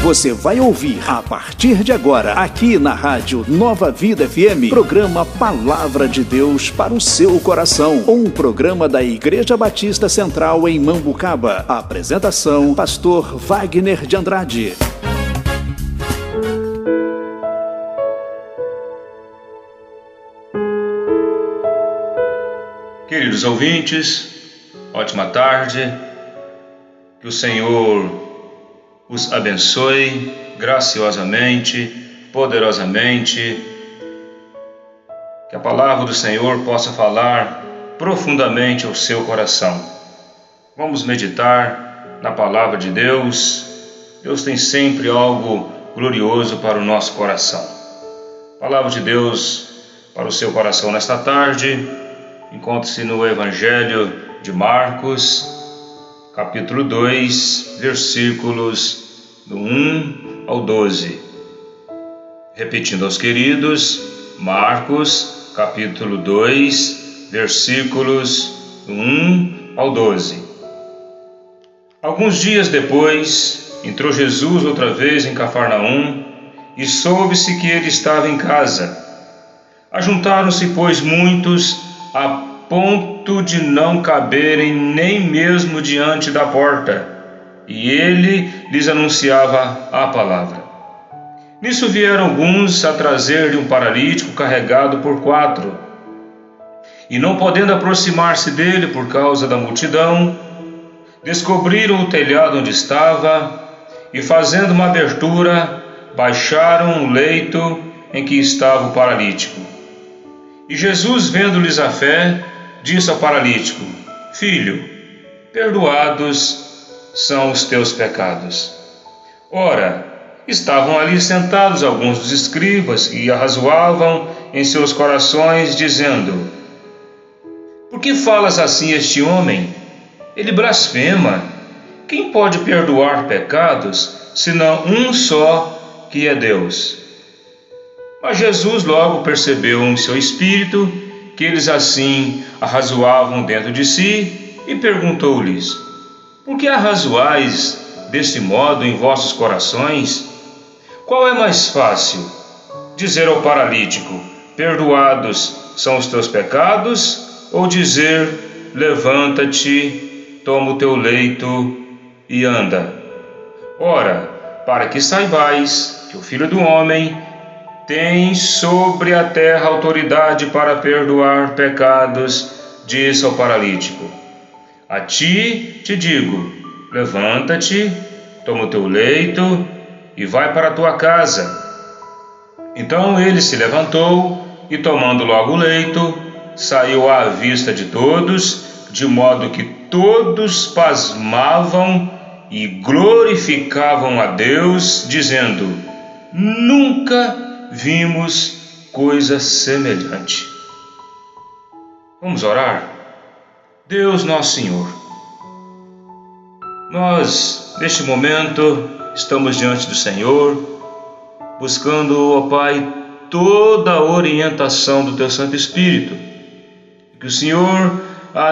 Você vai ouvir, a partir de agora, aqui na Rádio Nova Vida FM, programa Palavra de Deus para o seu coração. Um programa da Igreja Batista Central em Mambucaba. Apresentação, Pastor Wagner de Andrade. Queridos ouvintes, ótima tarde. Que o Senhor os abençoe graciosamente, poderosamente. Que a palavra do Senhor possa falar profundamente ao seu coração. Vamos meditar na palavra de Deus. Deus tem sempre algo glorioso para o nosso coração. Palavra de Deus para o seu coração nesta tarde encontra-se no Evangelho de Marcos, capítulo 2, versículos do 1 ao 12. Repetindo aos queridos, Marcos, capítulo 2, versículos do 1 ao 12. Alguns dias depois, entrou Jesus outra vez em Cafarnaum e soube-se que ele estava em casa. Ajuntaram-se, pois, muitos a ponto de não caberem nem mesmo diante da porta, e ele lhes anunciava a palavra. Nisso vieram alguns a trazer-lhe um paralítico carregado por 4, e não podendo aproximar-se dele por causa da multidão, descobriram o telhado onde estava, e fazendo uma abertura, baixaram o leito em que estava o paralítico. E Jesus, vendo-lhes a fé, disse ao paralítico: Filho, perdoados são os teus pecados. Ora, estavam ali sentados alguns dos escribas e arrazoavam em seus corações, dizendo: Por que falas assim este homem? Ele blasfema. Quem pode perdoar pecados, senão um só, que é Deus? Mas Jesus logo percebeu em seu espírito que eles assim arrazoavam dentro de si e perguntou-lhes: Por que arrazoais deste modo em vossos corações? Qual é mais fácil? Dizer ao paralítico: Perdoados são os teus pecados? Ou dizer: Levanta-te, toma o teu leito e anda? Ora, para que saibais que o Filho do Homem tem sobre a terra autoridade para perdoar pecados, disse ao paralítico: A ti te digo, levanta-te, toma o teu leito e vai para a tua casa. Então ele se levantou e, tomando logo o leito, saiu à vista de todos, de modo que todos pasmavam e glorificavam a Deus, dizendo: Nunca vimos coisa semelhante. Vamos orar? Deus nosso Senhor, nós neste momento estamos diante do Senhor, buscando, ó Pai, toda a orientação do Teu Santo Espírito. Que o Senhor,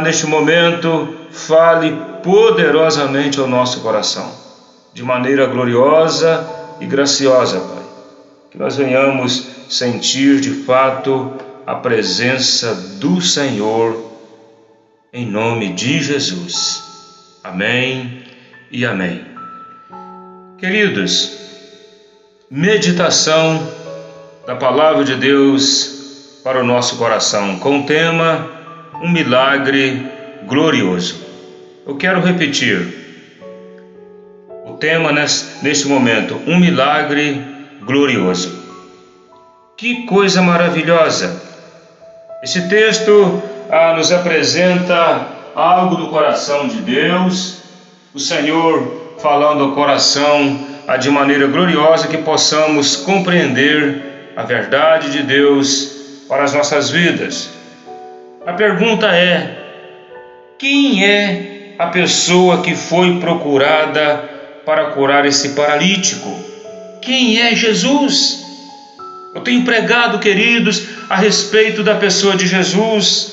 neste momento, fale poderosamente ao nosso coração, de maneira gloriosa e graciosa, Pai. Que nós venhamos sentir de fato a presença do Senhor, em nome de Jesus. Amém e amém. Queridos, meditação da Palavra de Deus para o nosso coração, com o tema Um Milagre Glorioso. Eu quero repetir o tema neste momento: Um Milagre Glorioso. Que coisa maravilhosa! Esse texto nos apresenta algo do coração de Deus, o Senhor falando ao coração de maneira gloriosa, que possamos compreender a verdade de Deus para as nossas vidas. A pergunta é: quem é a pessoa que foi procurada para curar esse paralítico? Quem é Jesus? Eu tenho pregado, queridos, a respeito da pessoa de Jesus.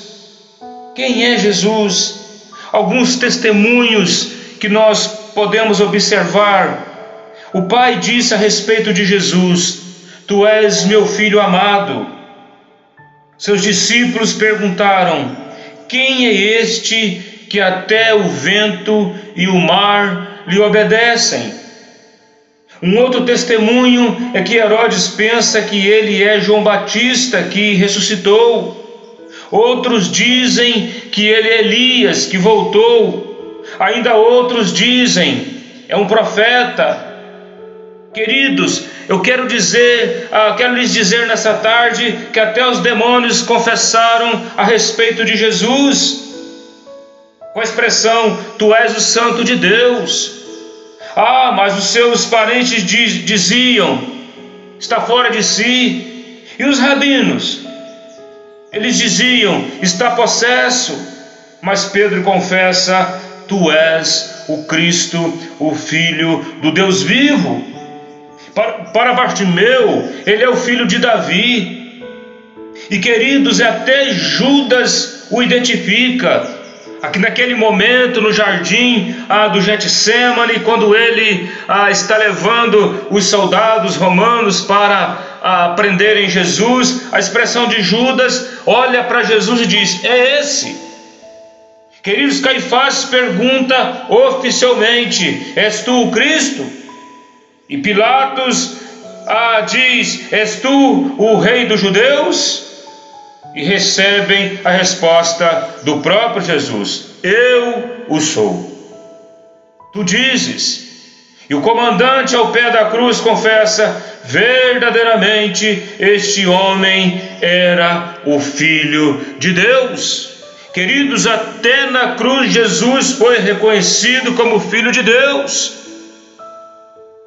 Quem é Jesus? Alguns testemunhos que nós podemos observar O Pai disse a respeito de Jesus: Tu és meu filho amado. Seus discípulos perguntaram: Quem é este que até o vento e o mar lhe obedecem? Um outro testemunho é que Herodes pensa que ele é João Batista que ressuscitou. Outros dizem que ele é Elias que voltou. Ainda outros dizem: é um profeta. Queridos, eu quero lhes dizer nessa tarde que até os demônios confessaram a respeito de Jesus, com a expressão: Tu és o Santo de Deus. Mas os seus parentes diziam: Está fora de si. E os rabinos? Eles diziam: Está possesso. Mas Pedro confessa: Tu és o Cristo, o Filho do Deus vivo. Para Bartimeu, ele é o filho de Davi. E queridos, até Judas o identifica. Aqui naquele momento no jardim do Getsêmani, quando ele está levando os soldados romanos para prenderem Jesus, a expressão de Judas olha para Jesus e diz: É esse. Queridos, Caifás pergunta oficialmente: És tu o Cristo? E Pilatos diz: És tu o rei dos judeus? E recebem a resposta do próprio Jesus: Eu o sou. Tu dizes. E o comandante ao pé da cruz confessa: verdadeiramente este homem era o Filho de Deus. Queridos, até na cruz Jesus foi reconhecido como Filho de Deus.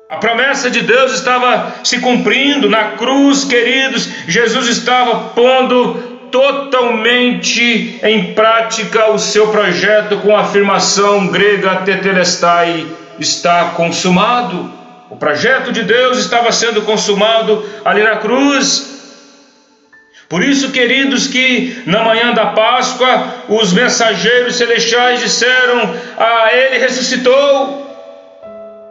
A promessa de Deus estava se cumprindo na cruz, queridos. Jesus estava pondo totalmente em prática o seu projeto com a afirmação grega tetelestai: está consumado. O projeto de Deus estava sendo consumado ali na cruz. Por isso, queridos, que na manhã da Páscoa os mensageiros celestiais disseram: ele ressuscitou.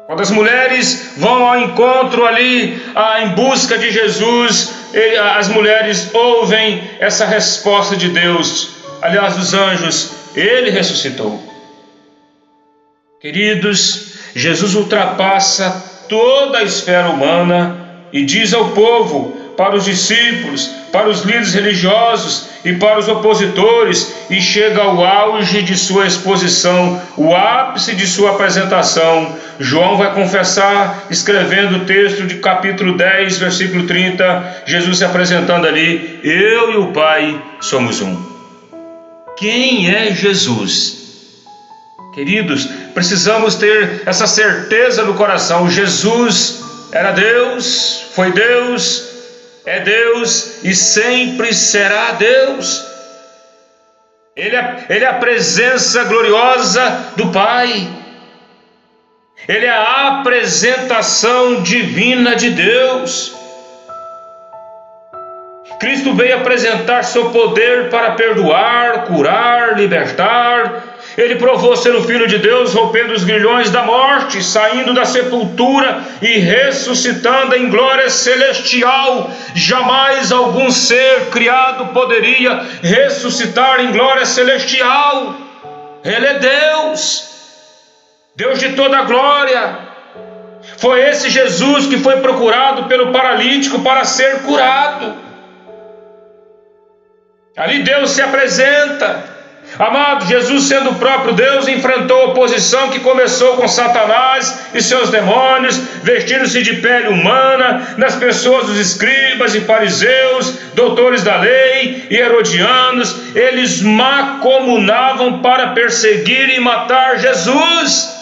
Quando as mulheres vão ao encontro ali em busca de Jesus, as mulheres ouvem essa resposta de Deus, aliás, dos anjos: ele ressuscitou. Queridos, Jesus ultrapassa toda a esfera humana e diz ao povo, para os discípulos, para os líderes religiosos e para os opositores, e chega ao auge de sua exposição, o ápice de sua apresentação. João vai confessar, escrevendo o texto de capítulo 10, versículo 30, Jesus se apresentando ali: Eu e o Pai somos um. Quem é Jesus? Queridos, precisamos ter essa certeza no coração: Jesus era Deus, foi Deus, é Deus e sempre será Deus. Ele é a presença gloriosa do Pai. Ele é a apresentação divina de Deus. Cristo veio apresentar seu poder para perdoar, curar, libertar. Ele provou ser o Filho de Deus, rompendo os grilhões da morte, saindo da sepultura e ressuscitando em glória celestial. Jamais algum ser criado poderia ressuscitar em glória celestial. Ele é Deus, Deus de toda a glória. Foi esse Jesus que foi procurado pelo paralítico para ser curado. Ali Deus se apresenta. Amado, Jesus, sendo o próprio Deus, enfrentou a oposição que começou com Satanás e seus demônios, vestindo-se de pele humana, nas pessoas dos escribas e fariseus, doutores da lei e herodianos. Eles macomunavam para perseguir e matar Jesus.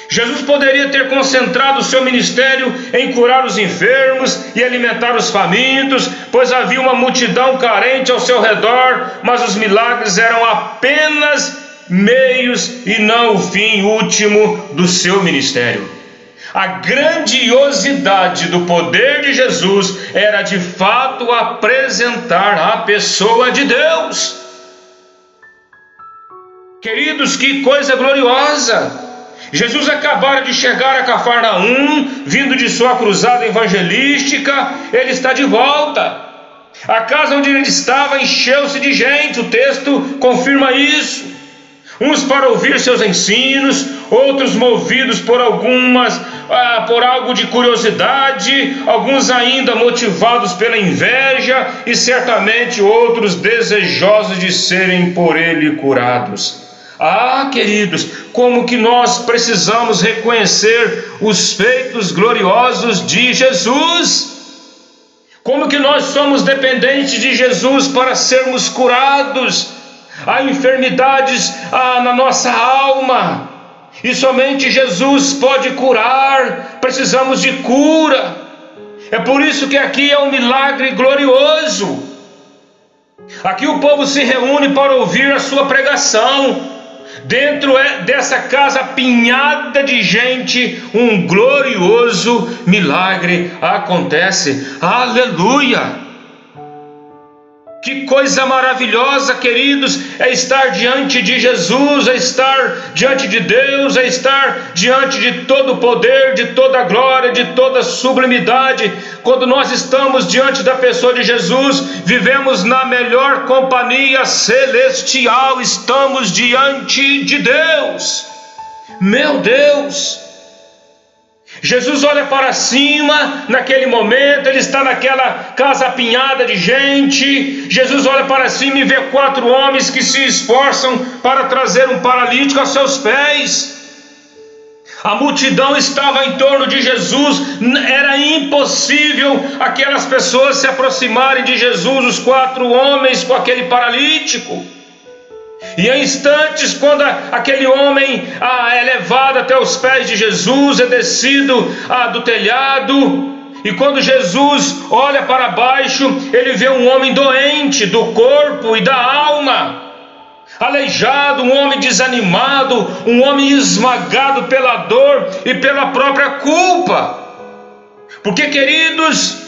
Jesus poderia ter concentrado o seu ministério em curar os enfermos e alimentar os famintos, pois havia uma multidão carente ao seu redor, mas os milagres eram apenas meios e não o fim último do seu ministério. A grandiosidade do poder de Jesus era de fato apresentar a pessoa de Deus. Queridos, que coisa gloriosa! Jesus acabara de chegar a Cafarnaum, vindo de sua cruzada evangelística. Ele está de volta. A casa onde ele estava encheu-se de gente, o texto confirma isso. Uns para ouvir seus ensinos, outros movidos por algo de curiosidade, alguns ainda motivados pela inveja e certamente outros desejosos de serem por ele curados. Ah, queridos, como que nós precisamos reconhecer os feitos gloriosos de Jesus. Como que nós somos dependentes de Jesus para sermos curados. Há enfermidades na nossa alma, e somente Jesus pode curar. Precisamos de cura. É por isso que aqui é um milagre glorioso. Aqui o povo se reúne para ouvir a sua pregação. Dentro dessa casa apinhada de gente, um glorioso milagre acontece. Aleluia! Que coisa maravilhosa, queridos, é estar diante de Jesus, é estar diante de Deus, é estar diante de todo o poder, de toda a glória, de toda a sublimidade. Quando nós estamos diante da pessoa de Jesus, vivemos na melhor companhia celestial, estamos diante de Deus. Meu Deus! Jesus olha para cima naquele momento, ele está naquela casa apinhada de gente. Jesus olha para cima e vê 4 homens que se esforçam para trazer um paralítico a seus pés. A multidão estava em torno de Jesus, era impossível aquelas pessoas se aproximarem de Jesus, os 4 homens com aquele paralítico. E em instantes, quando aquele homem é levado até os pés de Jesus, é descido do telhado, e quando Jesus olha para baixo, ele vê um homem doente do corpo e da alma, aleijado, um homem desanimado, um homem esmagado pela dor e pela própria culpa. Porque, queridos,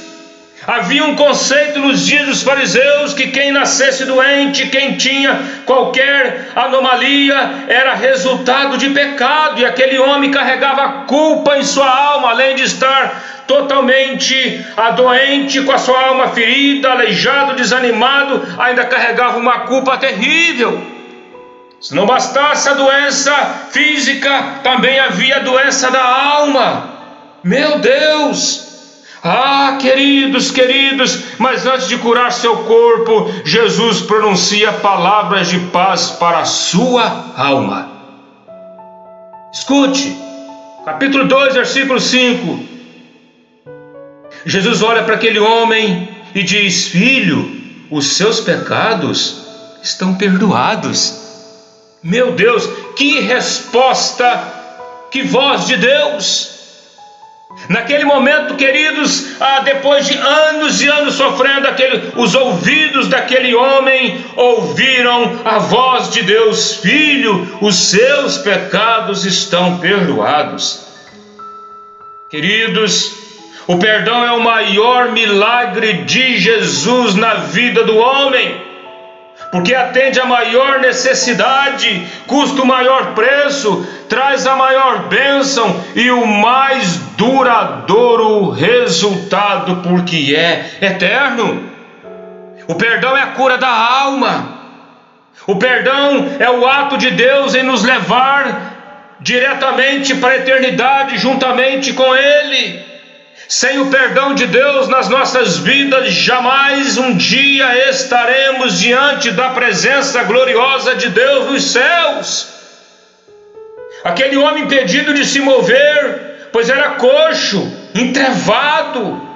havia um conceito nos dias dos fariseus que quem nascesse doente, quem tinha qualquer anomalia, era resultado de pecado, e aquele homem carregava a culpa em sua alma, além de estar totalmente doente, com a sua alma ferida, aleijado, desanimado, ainda carregava uma culpa terrível. Se não bastasse a doença física, também havia a doença da alma. Meu Deus! Queridos, mas antes de curar seu corpo, Jesus pronuncia palavras de paz para a sua alma. Escute, capítulo 2, versículo 5. Jesus olha para aquele homem e diz: filho, os seus pecados estão perdoados. Meu Deus, que resposta, que voz de Deus! Naquele momento, queridos, depois de anos e anos sofrendo, os ouvidos daquele homem ouviram a voz de Deus: filho, os seus pecados estão perdoados. Queridos, o perdão é o maior milagre de Jesus na vida do homem, porque atende a maior necessidade, custa o maior preço, traz a maior bênção e o mais duradouro resultado, porque é eterno. O perdão é a cura da alma. O perdão é o ato de Deus em nos levar diretamente para a eternidade juntamente com Ele. Sem o perdão de Deus nas nossas vidas, jamais um dia estaremos diante da presença gloriosa de Deus nos céus. Aquele homem impedido de se mover, pois era coxo, entrevado,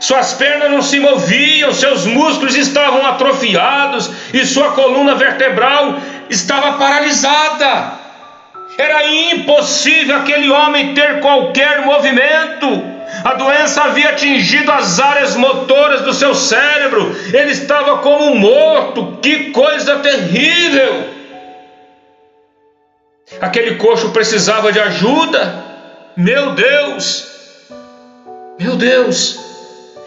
suas pernas não se moviam, seus músculos estavam atrofiados e sua coluna vertebral estava paralisada. Era impossível aquele homem ter qualquer movimento. A doença havia atingido as áreas motoras do seu cérebro. Ele estava como morto. Que coisa terrível! Aquele coxo precisava de ajuda. Meu Deus! Meu Deus!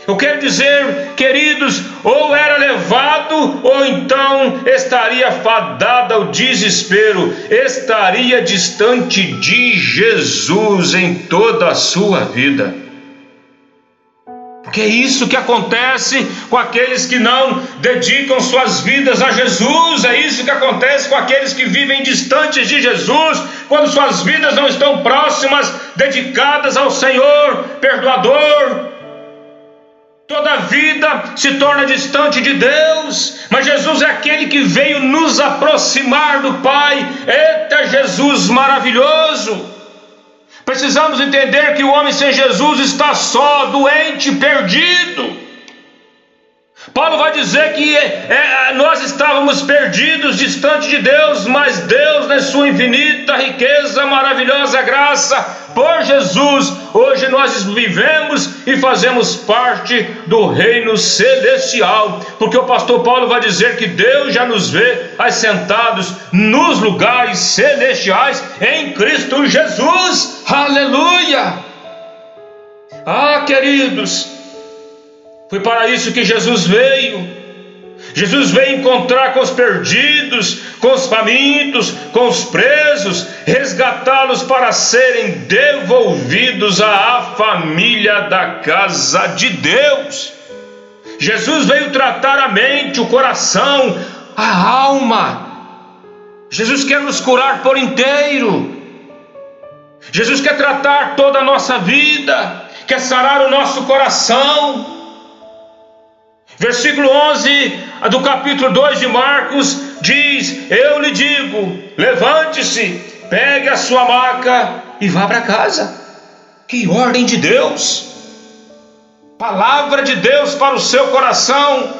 Eu quero dizer, queridos, ou era levado, ou então estaria fadado ao desespero, estaria distante de Jesus em toda a sua vida. Porque é isso que acontece com aqueles que não dedicam suas vidas a Jesus, é isso que acontece com aqueles que vivem distantes de Jesus, quando suas vidas não estão próximas, dedicadas ao Senhor, perdoador. Toda vida se torna distante de Deus, mas Jesus é aquele que veio nos aproximar do Pai. Eita, Jesus maravilhoso! Precisamos entender que o homem sem Jesus está só, doente, perdido. Paulo vai dizer que nós estávamos perdidos, distante de Deus, mas Deus, na sua infinita riqueza, maravilhosa graça, por Jesus, hoje nós vivemos e fazemos parte do reino celestial, porque o pastor Paulo vai dizer que Deus já nos vê assentados nos lugares celestiais em Cristo Jesus. Aleluia! Ah, queridos, foi para isso que Jesus veio. Jesus veio encontrar com os perdidos, com os famintos, com os presos, resgatá-los para serem devolvidos à família da casa de Deus. Jesus veio tratar a mente, o coração, a alma. Jesus quer nos curar por inteiro. Jesus quer tratar toda a nossa vida, quer sarar o nosso coração. Versículo 11 do capítulo 2 de Marcos diz: eu lhe digo, levante-se, pegue a sua maca e vá para casa. Que ordem de Deus! Palavra de Deus para o seu coração.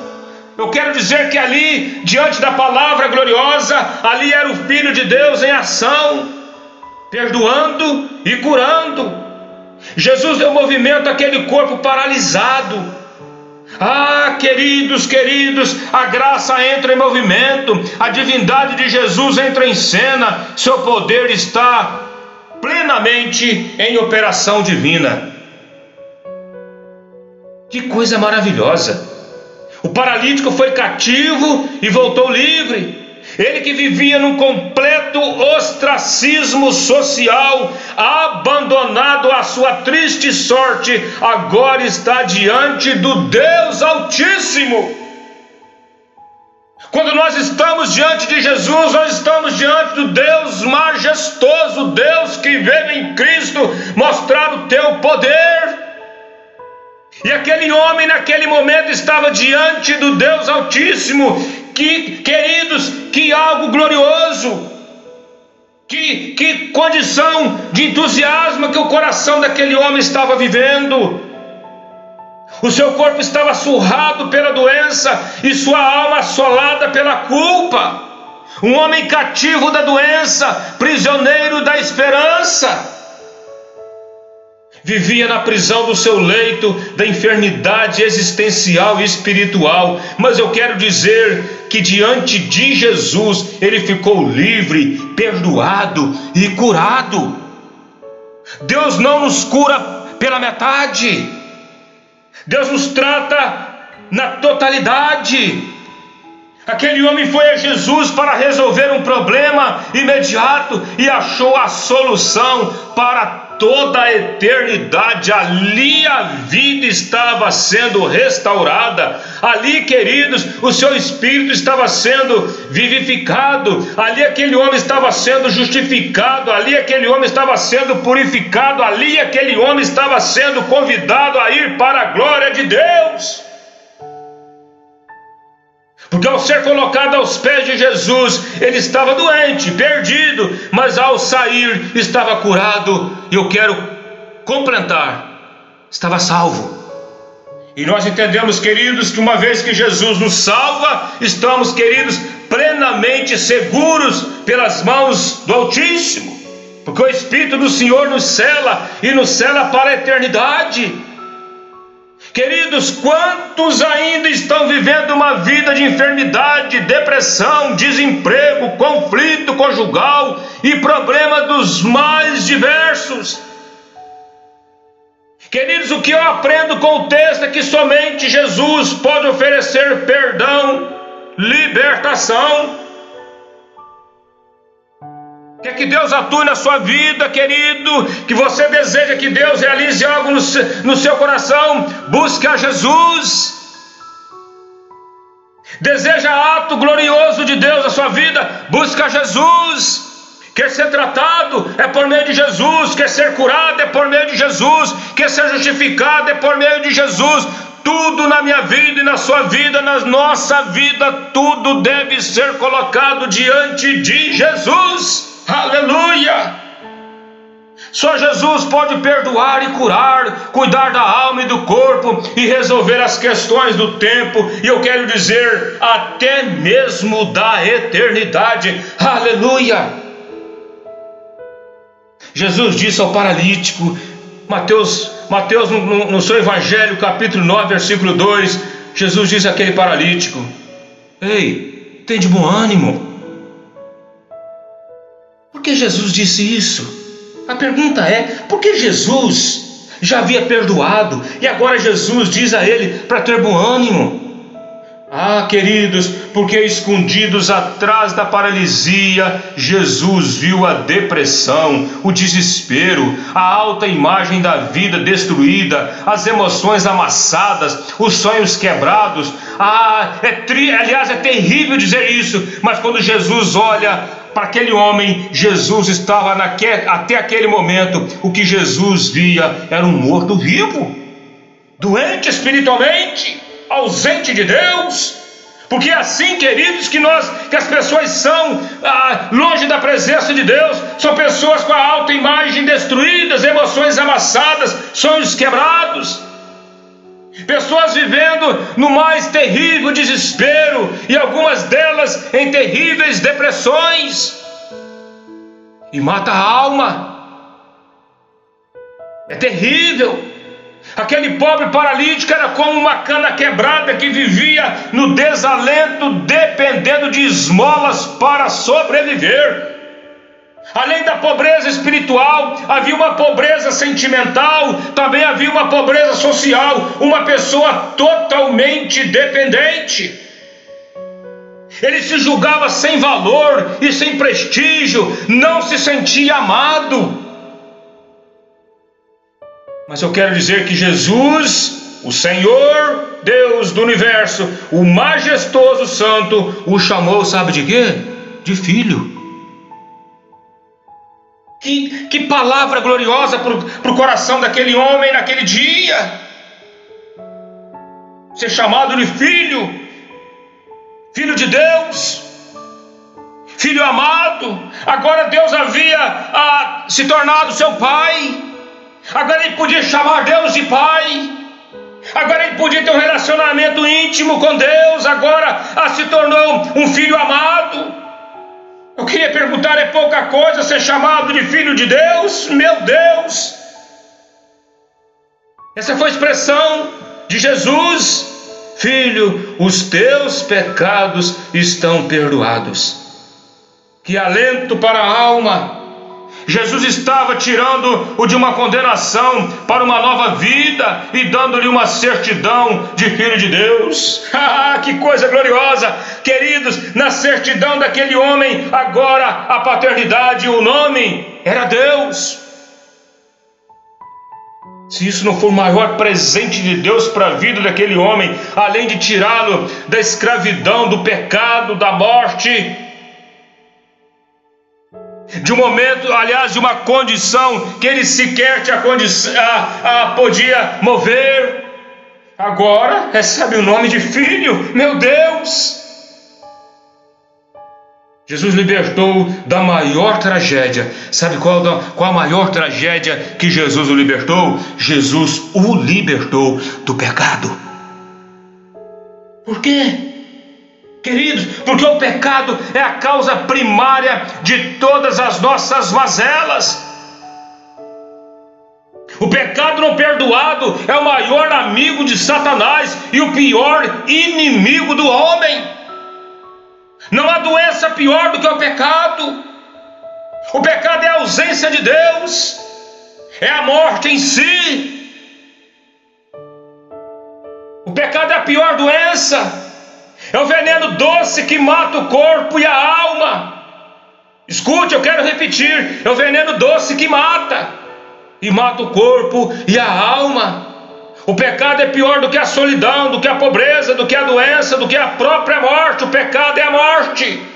Eu quero dizer que ali, diante da palavra gloriosa, ali era o Filho de Deus em ação, perdoando e curando. Jesus deu movimento àquele corpo paralisado. Ah, queridos, a graça entra em movimento, a divindade de Jesus entra em cena, seu poder está plenamente em operação divina. Que coisa maravilhosa! O paralítico foi cativo e voltou livre. Ele que vivia num completo ostracismo social, abandonado à sua triste sorte, agora está diante do Deus Altíssimo. Quando nós estamos diante de Jesus, nós estamos diante do Deus majestoso, Deus que veio em Cristo mostrar o teu poder. E aquele homem naquele momento estava diante do Deus Altíssimo. Queridos, que algo glorioso, que condição de entusiasmo que o coração daquele homem estava vivendo. O seu corpo estava surrado pela doença e sua alma assolada pela culpa. Um homem cativo da doença, prisioneiro da esperança. Vivia na prisão do seu leito, da enfermidade existencial e espiritual. Mas eu quero dizer que diante de Jesus, ele ficou livre, perdoado e curado. Deus não nos cura pela metade. Deus nos trata na totalidade. Aquele homem foi a Jesus para resolver um problema imediato e achou a solução para toda a eternidade. Ali a vida estava sendo restaurada. Ali, queridos, o seu espírito estava sendo vivificado. Ali aquele homem estava sendo justificado. Ali aquele homem estava sendo purificado. Ali aquele homem estava sendo convidado a ir para a glória de Deus. Porque ao ser colocado aos pés de Jesus, ele estava doente, perdido, mas ao sair estava curado. E eu quero completar, estava salvo. E nós entendemos, queridos, que uma vez que Jesus nos salva, estamos, queridos, plenamente seguros pelas mãos do Altíssimo. Porque o Espírito do Senhor nos cela e nos cela para a eternidade. Queridos, quantos ainda estão vivendo uma vida de enfermidade, depressão, desemprego, conflito conjugal e problema dos mais diversos? Queridos, o que eu aprendo com o texto é que somente Jesus pode oferecer perdão, libertação. Quer que Deus atue na sua vida, querido? Que você deseja que Deus realize algo no seu coração? Busque a Jesus. Deseja ato glorioso de Deus na sua vida? Busca Jesus. Quer ser tratado? É por meio de Jesus. Quer ser curado? É por meio de Jesus. Quer ser justificado? É por meio de Jesus. Tudo na minha vida e na sua vida, na nossa vida, tudo deve ser colocado diante de Jesus. Aleluia! Só Jesus pode perdoar e curar, cuidar da alma e do corpo e resolver as questões do tempo, e eu quero dizer, até mesmo da eternidade. Aleluia! Jesus disse ao paralítico, Mateus no seu Evangelho, capítulo 9, versículo 2, Jesus disse àquele paralítico: ei, tem de bom ânimo. Por que Jesus disse isso? A pergunta é, por que Jesus já havia perdoado e agora Jesus diz a ele para ter bom ânimo? Ah, queridos, porque escondidos atrás da paralisia, Jesus viu a depressão, o desespero, a alta imagem da vida destruída, as emoções amassadas, os sonhos quebrados. Aliás, é terrível dizer isso, mas quando Jesus olha para aquele homem, Jesus estava até aquele momento, o que Jesus via era um morto-vivo, doente espiritualmente, ausente de Deus. Porque é assim, queridos, que as pessoas são longe da presença de Deus. São pessoas com a autoimagem destruídas, emoções amassadas, sonhos quebrados, pessoas vivendo no mais terrível desespero, e algumas delas em terríveis depressões, e mata a alma. É terrível. Aquele pobre paralítico era como uma cana quebrada que vivia no desalento, dependendo de esmolas para sobreviver. Além da pobreza espiritual, havia uma pobreza sentimental, também havia uma pobreza social, uma pessoa totalmente dependente. Ele se julgava sem valor e sem prestígio, não se sentia amado. Mas eu quero dizer que Jesus, o Senhor, Deus do universo, o majestoso santo, o chamou, sabe de quê? De filho. Que palavra gloriosa para o coração daquele homem naquele dia. Ser chamado de filho, filho de Deus, filho amado. Agora Deus havia se tornado seu pai. Agora ele podia chamar Deus de pai. Agora ele podia ter um relacionamento íntimo com Deus. Agora se tornou um filho amado. Eu queria perguntar, é pouca coisa ser chamado de filho de Deus? Meu Deus! Essa foi a expressão de Jesus: filho, os teus pecados estão perdoados. Que alento para a alma! Jesus estava tirando-o de uma condenação para uma nova vida e dando-lhe uma certidão de filho de Deus. Que coisa gloriosa! Queridos, na certidão daquele homem, agora a paternidade, o nome era Deus. Se isso não for o maior presente de Deus para a vida daquele homem, além de tirá-lo da escravidão, do pecado, da morte, de um momento, aliás, de uma condição que ele sequer podia mover, agora recebe o nome de filho. Meu Deus! Jesus libertou da maior tragédia. Sabe qual a maior tragédia que Jesus o libertou? Jesus o libertou do pecado. Por quê? Queridos, porque o pecado é a causa primária de todas as nossas mazelas. O pecado não perdoado é o maior amigo de Satanás e o pior inimigo do homem. Não há doença pior do que o pecado. O pecado é a ausência de Deus, é a morte em si. pecado é a pior doença. É o veneno doce que mata o corpo e a alma. Escute, eu quero repetir. É o veneno doce que mata. E mata o corpo e a alma. O pecado é pior do que a solidão, do que a pobreza, do que a doença, do que a própria morte. O pecado é a morte.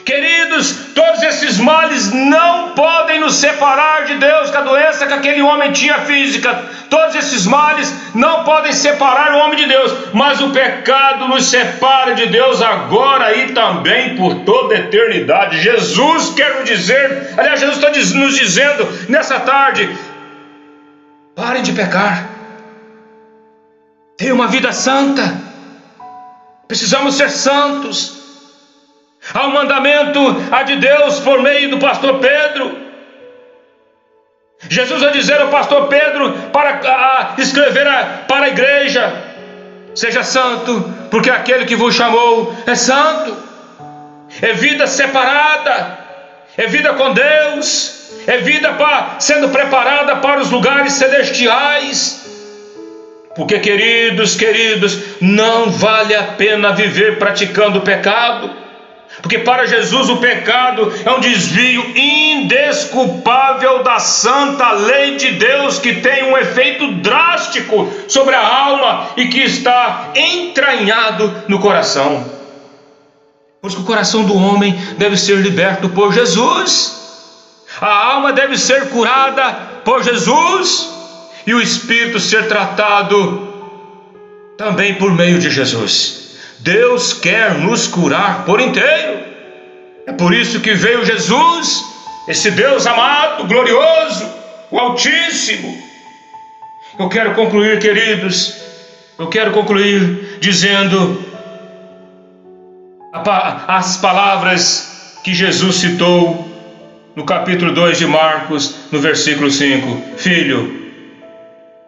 Queridos, todos esses males não podem nos separar de Deus, que a doença que aquele homem tinha física, todos esses males não podem separar o homem de Deus, mas o pecado nos separa de Deus agora e também por toda a eternidade. Jesus quer nos dizer, aliás, Jesus está nos dizendo nessa tarde: parem de pecar, tenham uma vida santa, precisamos ser santos. Há um mandamento de Deus por meio do pastor Pedro. Jesus vai dizer ao pastor Pedro para escrever para a igreja: seja santo, porque aquele que vos chamou é santo. É vida separada, é vida com Deus, é vida sendo preparada para os lugares celestiais. Porque, queridos, não vale a pena viver praticando o pecado. Porque para Jesus o pecado é um desvio indesculpável da santa lei de Deus, que tem um efeito drástico sobre a alma e que está entranhado no coração. Por isso que o coração do homem deve ser liberto por Jesus, a alma deve ser curada por Jesus e o espírito ser tratado também por meio de Jesus. Deus quer nos curar por inteiro. É por isso que veio Jesus, esse Deus amado, glorioso, o Altíssimo. Eu quero concluir, queridos, dizendo as palavras que Jesus citou no capítulo 2 de Marcos, no versículo 5. Filho,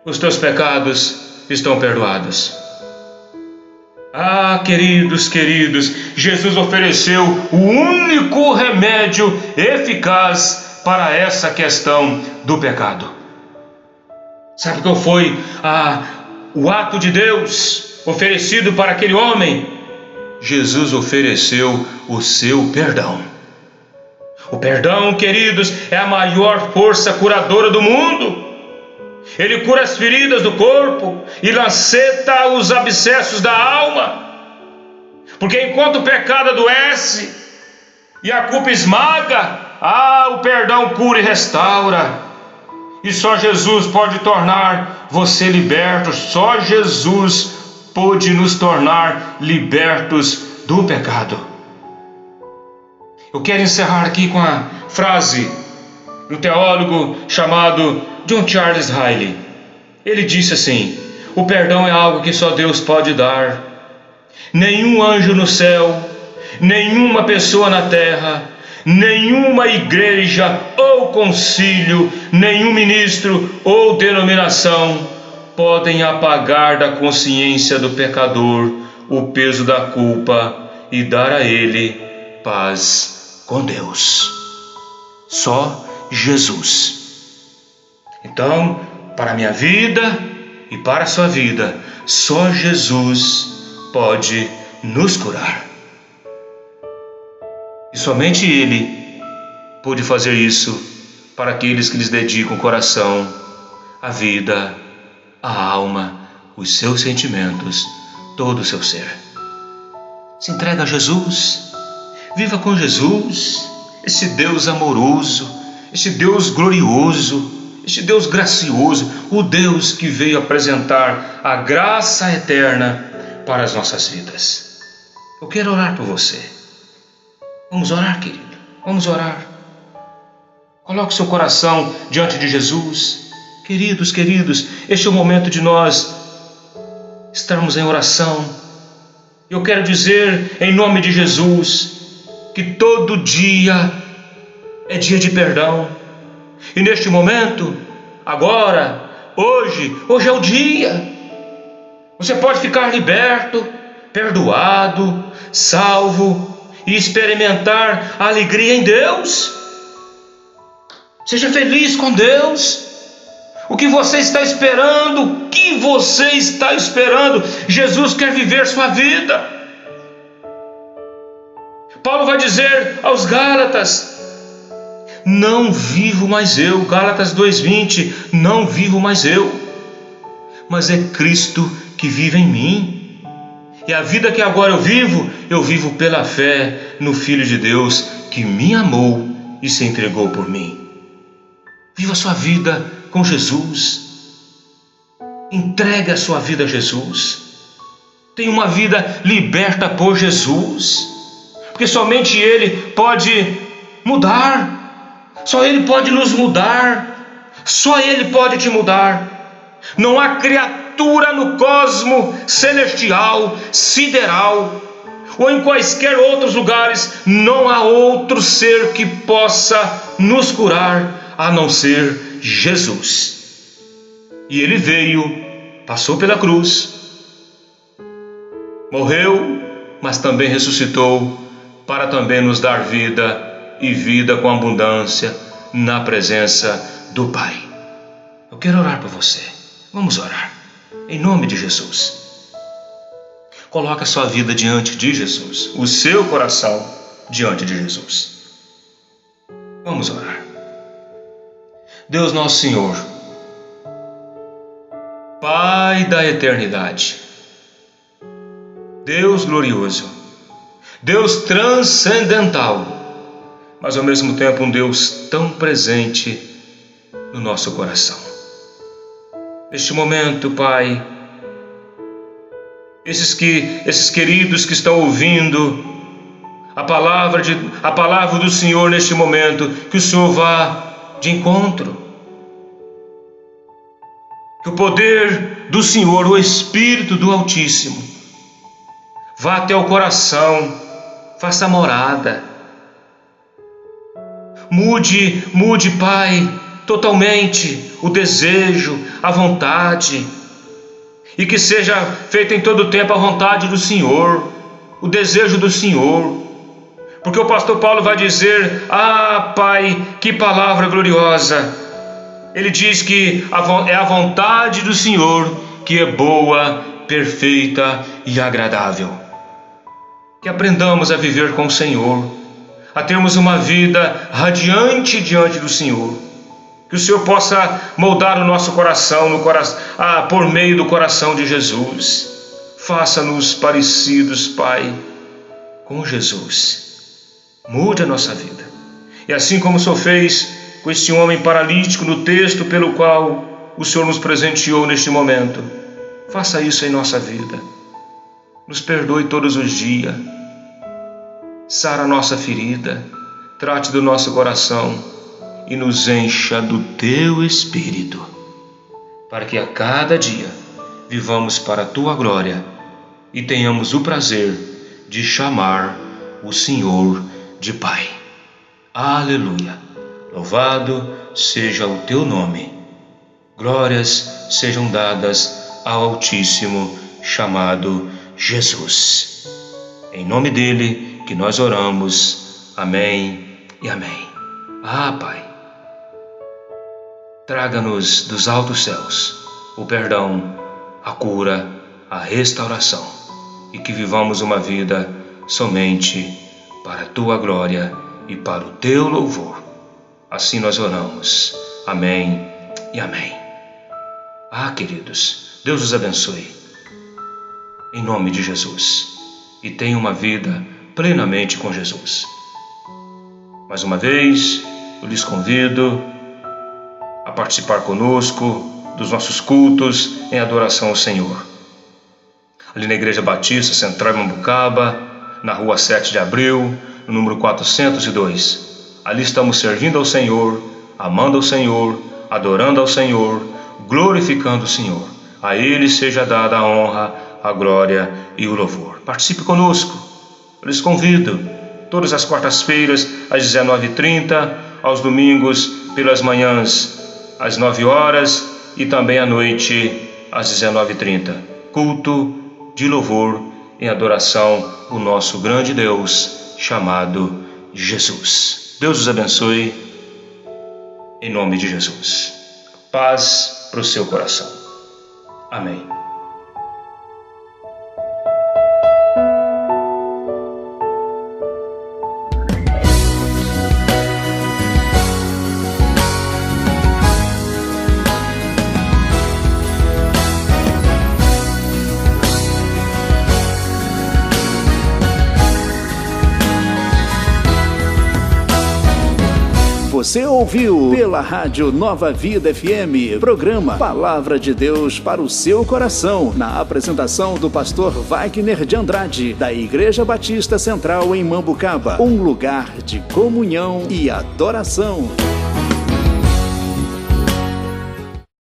os teus pecados estão perdoados. Queridos, Jesus ofereceu o único remédio eficaz para essa questão do pecado. Sabe qual foi o ato de Deus oferecido para aquele homem? Jesus ofereceu o seu perdão. O perdão, queridos, é a maior força curadora do mundo. Ele cura as feridas do corpo e lanceta os abscessos da alma. Porque enquanto o pecado adoece e a culpa esmaga, o perdão cura e restaura. E só Jesus pode tornar você liberto. Só Jesus pode nos tornar libertos do pecado. Eu quero encerrar aqui com a frase do teólogo chamado John Charles Riley. Ele disse assim: o perdão é algo que só Deus pode dar. Nenhum anjo no céu, nenhuma pessoa na terra, nenhuma igreja ou concílio, nenhum ministro ou denominação podem apagar da consciência do pecador o peso da culpa e dar a ele paz com Deus. Só Jesus. Então, para a minha vida e para a sua vida, só Jesus pode nos curar. E somente Ele pode fazer isso para aqueles que lhes dedicam o coração, a vida, a alma, os seus sentimentos, todo o seu ser. Se entrega a Jesus, viva com Jesus, esse Deus amoroso, esse Deus glorioso, este Deus gracioso, o Deus que veio apresentar a graça eterna para as nossas vidas. Eu quero orar por você. Vamos orar, querido. Vamos orar. Coloque seu coração diante de Jesus. Queridos, este é o momento de nós estarmos em oração. Eu quero dizer, em nome de Jesus, que todo dia é dia de perdão. E neste momento, agora, hoje é o dia. Você pode ficar liberto, perdoado, salvo e experimentar a alegria em Deus. Seja feliz com Deus. O que você está esperando? O que você está esperando? Jesus quer viver sua vida. Paulo vai dizer aos Gálatas: não vivo mais eu, Gálatas 2:20, não vivo mais eu, mas é Cristo que vive em mim. E a vida que agora eu vivo pela fé no Filho de Deus que me amou e se entregou por mim. Viva a sua vida com Jesus. Entregue a sua vida a Jesus. Tenha uma vida liberta por Jesus, porque somente Ele pode mudar. Só Ele pode nos mudar. Só Ele pode te mudar. Não há criatura no cosmo celestial, sideral, ou em quaisquer outros lugares, não há outro ser que possa nos curar a não ser Jesus. E Ele veio, passou pela cruz, morreu, mas também ressuscitou para também nos dar vida e vida com abundância na presença do Pai. Eu quero orar por você. Vamos orar. Em nome de Jesus. Coloque a sua vida diante de Jesus, o seu coração diante de Jesus. Vamos orar. Deus nosso Senhor, Pai da eternidade, Deus glorioso, Deus transcendental, mas ao mesmo tempo um Deus tão presente no nosso coração. Neste momento, Pai, esses queridos que estão ouvindo a palavra do Senhor neste momento, que o Senhor vá de encontro, que o poder do Senhor, o Espírito do Altíssimo, vá até o coração, faça morada, mude, Pai, totalmente o desejo, a vontade, e que seja feita em todo o tempo a vontade do Senhor, o desejo do Senhor. Porque o pastor Paulo vai dizer: ah, Pai, que palavra gloriosa. Ele diz que é a vontade do Senhor que é boa, perfeita e agradável. Que aprendamos a viver com o Senhor, a termos uma vida radiante diante do Senhor. Que o Senhor possa moldar o nosso coração, por meio do coração de Jesus. Faça-nos parecidos, Pai, com Jesus. Mude a nossa vida. E assim como o Senhor fez com este homem paralítico no texto pelo qual o Senhor nos presenteou neste momento, faça isso em nossa vida. Nos perdoe todos os dias. Sara a nossa ferida. Trate do nosso coração e nos encha do Teu Espírito, para que a cada dia vivamos para a Tua glória e tenhamos o prazer de chamar o Senhor de Pai. Aleluia! Louvado seja o Teu nome. Glórias sejam dadas ao Altíssimo chamado Jesus. Em nome dEle que nós oramos. Amém e amém. Ah, Pai, traga-nos dos altos céus o perdão, a cura, a restauração, e que vivamos uma vida somente para a Tua glória e para o Teu louvor. Assim nós oramos. Amém e amém. Ah, queridos, Deus os abençoe. Em nome de Jesus. E tenha uma vida plenamente com Jesus. Mais uma vez, eu lhes convido a participar conosco dos nossos cultos em adoração ao Senhor. Ali na Igreja Batista Central em Mambucaba, na rua 7 de Abril, no número 402. Ali estamos servindo ao Senhor, amando ao Senhor, adorando ao Senhor, glorificando o Senhor. A Ele seja dada a honra, a glória e o louvor. Participe conosco. Eu lhes convido todas as quartas-feiras às 19h30, aos domingos pelas manhãs às 9 horas e também à noite às 19h30. Culto de louvor em adoração ao nosso grande Deus chamado Jesus. Deus os abençoe em nome de Jesus. paz para o seu coração. Amém. Você ouviu pela Rádio Nova Vida FM, programa Palavra de Deus para o seu coração, na apresentação do pastor Wagner de Andrade, da Igreja Batista Central em Mambucaba, um lugar de comunhão e adoração.